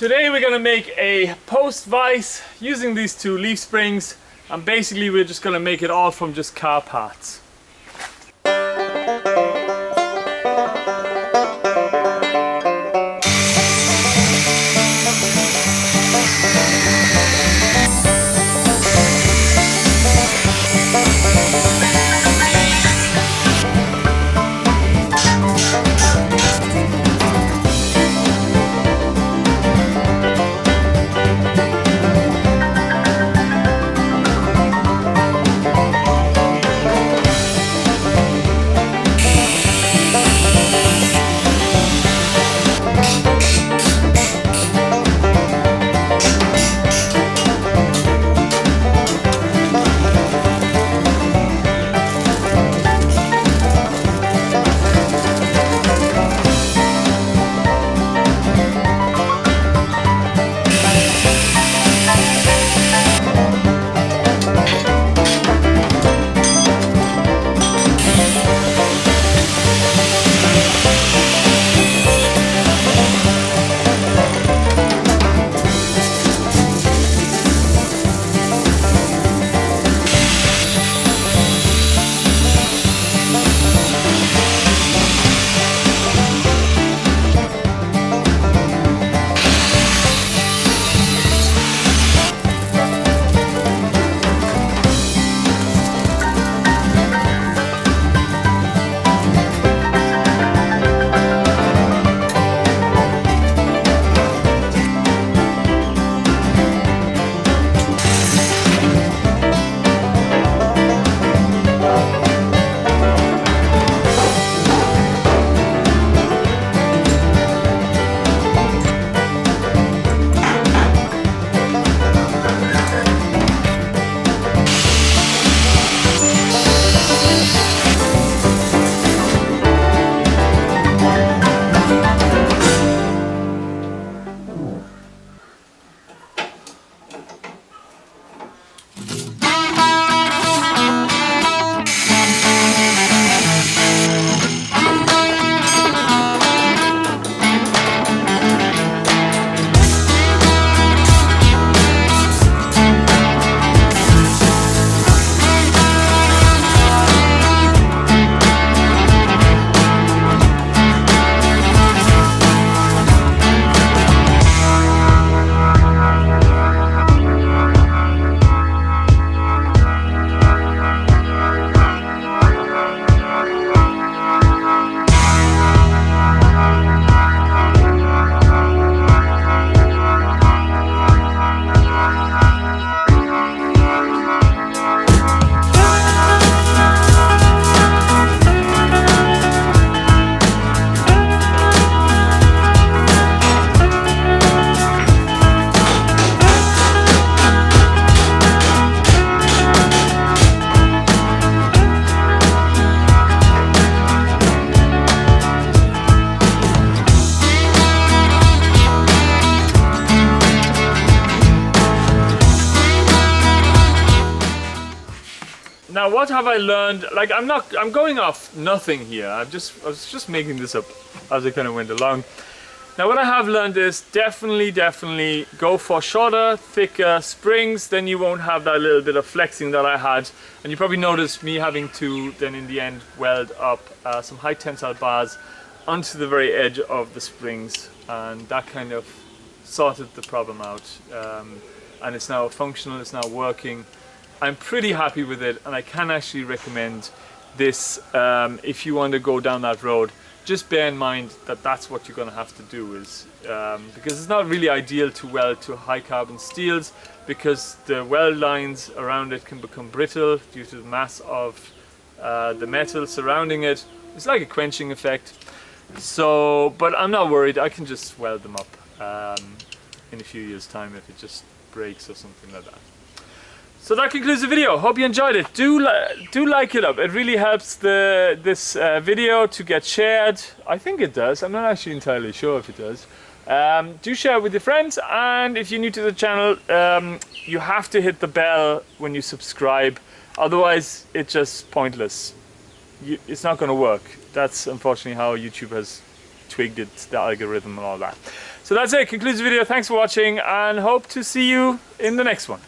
Today we're going to make a post vise using these two leaf springs, and basically we're just going to make it all from just car parts. Now what have I learned? Like I'm going off nothing here. I was just making this up as I kind of went along. Now what I have learned is definitely go for shorter, thicker springs, then you won't have that little bit of flexing that I had. And you probably noticed me having to then in the end weld up some high tensile bars onto the very edge of the springs, and that kind of sorted the problem out. And it's now functional, it's now working. I'm pretty happy with it, and I can actually recommend this if you want to go down that road. Just bear in mind that that's what you're going to have to do, is because it's not really ideal to weld to high carbon steels, because the weld lines around it can become brittle due to the mass of the metal surrounding it. It's like a quenching effect. So, but I'm not worried, I can just weld them up in a few years time if it just breaks or something like that. So that concludes the video. Hope you enjoyed it. Do like it up. It really helps this video to get shared. I think it does. I'm not actually entirely sure if it does. Do share it with your friends, and if you're new to the channel, you have to hit the bell when you subscribe. Otherwise, it's just pointless. It's not going to work. That's unfortunately how YouTube has twigged it, the algorithm and all that. So that's it, concludes the video. Thanks for watching and hope to see you in the next one.